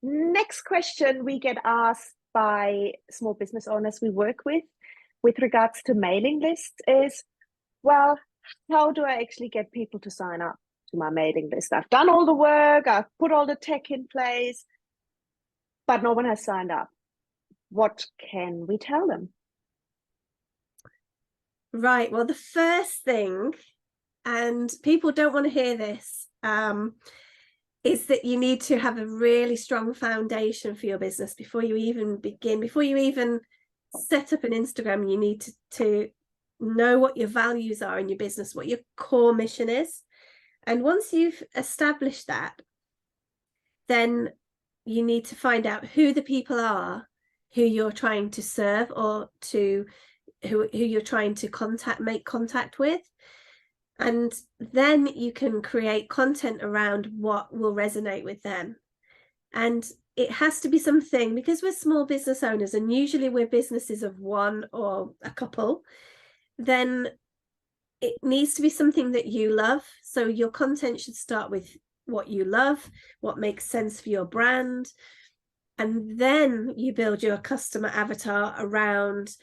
Next question we get asked by small business owners we work with regards to mailing lists is, well, how do I actually get people to sign up to my mailing list? I've done all the work, I've put all the tech in place, but no one has signed up. What can we tell them? Right. Well, the first thing, and people don't want to hear this, is that you need to have a really strong foundation for your business before you even begin. Before you even set up an Instagram, you need to know what your values are in your business, what your core mission is. And once you've established that, then you need to find out who the people are who you're trying to serve, or to who you're trying to make contact with. And then you can create content around what will resonate with them. And it has to be something, because we're small business owners and usually we're businesses of one or a couple, then it needs to be something that you love. So your content should start with what you love, what makes sense for your brand. And then you build your customer avatar around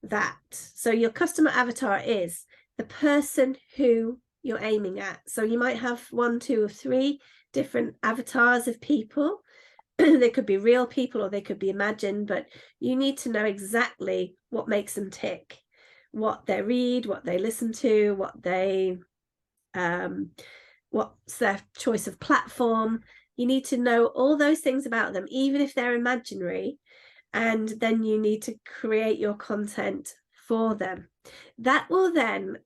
that. So your customer avatar is the person who you're aiming at. So you might have 1, 2, or 3 different avatars of people. They could be real people or they could be imagined, but you need to know exactly what makes them tick, what they read, what they listen to, what they what's their choice of platform. You need to know all those things about them, even if they're imaginary, and then you need to create your content for them. That will then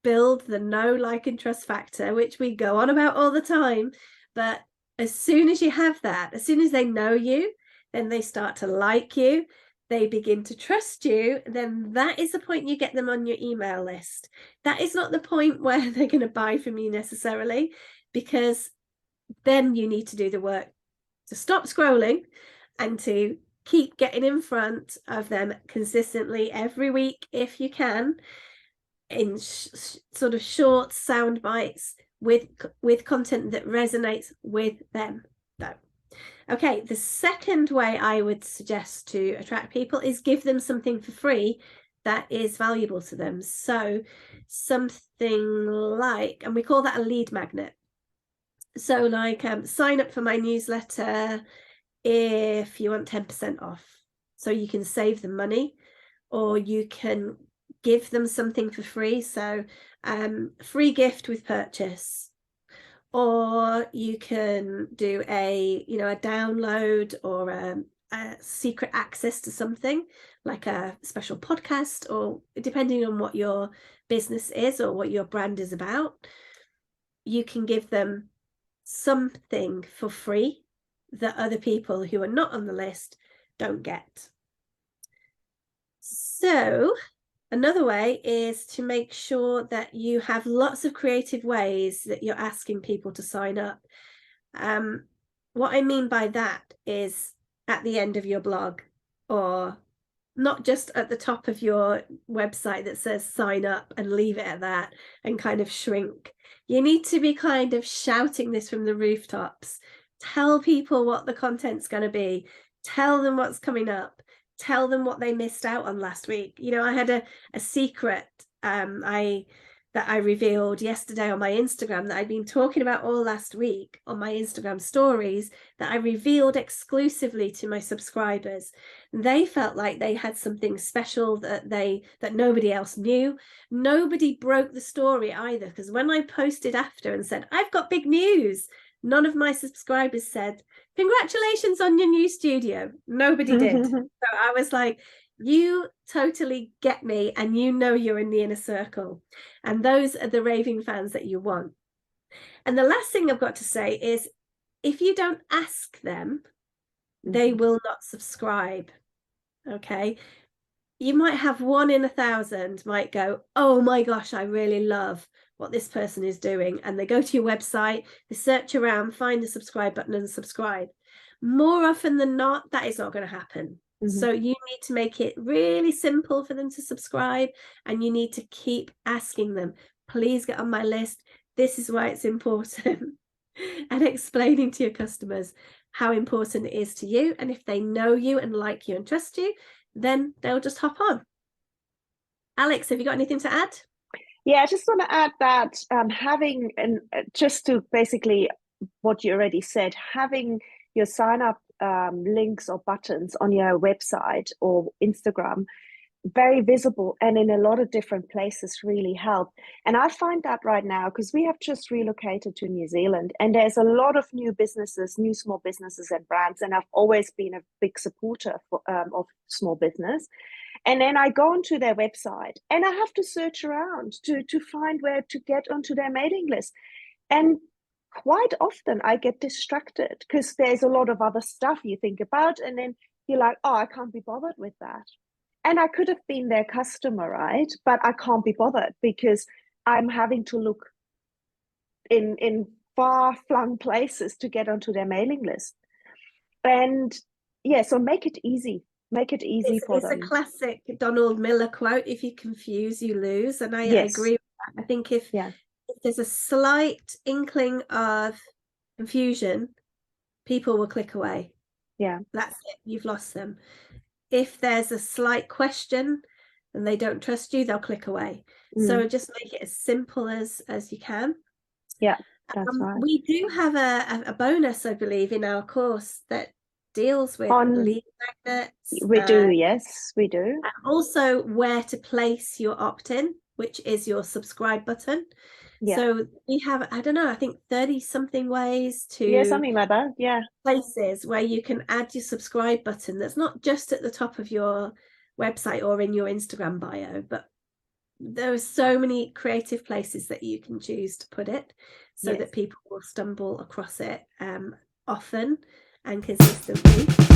build the know, like, and trust factor, which we go on about all the time. But as soon as you have that, as soon as they know you, then they start to like you, they begin to trust you, then that is the point you get them on your email list. That is not the point where they're going to buy from you necessarily, because then you need to do the work to stop scrolling and to keep getting in front of them consistently every week, if you can, in sort of short sound bites with content that resonates with them. Okay, the second way I would suggest to attract people is give them something for free that is valuable to them. So something like, and we call that a lead magnet. So like, sign up for my newsletter if you want 10% off. So you can save them money, or you can give them something for free. So free gift with purchase. Or you can do a download or a secret access to something like a special podcast, or depending on what your business is or what your brand is about, you can give them something for free that other people who are not on the list don't get. So another way is to make sure that you have lots of creative ways that you're asking people to sign up. What I mean by that is at the end of your blog, or not just at the top of your website that says sign up and leave it at that and kind of shrink. You need to be kind of shouting this from the rooftops. Tell people what the content's going to be. Tell them what's coming up. Tell them what they missed out on last week. I had a secret that I revealed yesterday on my Instagram that I'd been talking about all last week on my Instagram stories, that I revealed exclusively to my subscribers. They felt like they had something special that nobody else knew. Nobody broke the story either, because when I posted after and said, I've got big news, none of my subscribers said, congratulations on your new studio. Nobody did. So I was like, you totally get me, and you're in the inner circle, and those are the raving fans that you want. And the last thing I've got to say is, if you don't ask them, they will not subscribe. Okay, you might have 1 in 1,000 might go, oh my gosh, I really love what this person is doing, and they go to your website, they search around, find the subscribe button and subscribe. More often than not, that is not going to happen. So you need to make it really simple for them to subscribe, and you need to keep asking them, please get on my list. This is why it's important. and explaining to your customers how important it is to you. And if they know you and like you and trust you, then they'll just hop on. Alex, have you got anything to add? Yeah, I just want to add that having, and just to basically what you already said, having your sign up links or buttons on your website or Instagram very visible and in a lot of different places really help. And I find that right now, because we have just relocated to New Zealand, and there's a lot of new businesses, new small businesses and brands, and I've always been a big supporter of small business. And then I go onto their website and I have to search around to find where to get onto their mailing list. And quite often I get distracted because there's a lot of other stuff you think about, and then you're like, oh, I can't be bothered with that. And I could have been their customer, right? But I can't be bothered because I'm having to look in far-flung places to get onto their mailing list. And yeah, so make it easy. Make it easy for them. It's a classic Donald Miller quote, if you confuse, you lose. And I agree with that. I think if there's a slight inkling of confusion, people will click away. Yeah. That's it. You've lost them. If there's a slight question and they don't trust you, they'll click away. So just make it as simple as you can. Yeah, that's right. We do have a bonus, I believe, in our course that deals with lead magnets. We do, yes, we do. And also where to place your opt-in, which is your subscribe button. Yeah. So we have, I don't know, I think 30 something ways to something like that. Yeah, places where you can add your subscribe button. That's not just at the top of your website or in your Instagram bio, but there are so many creative places that you can choose to put it so that people will stumble across it often and consistently.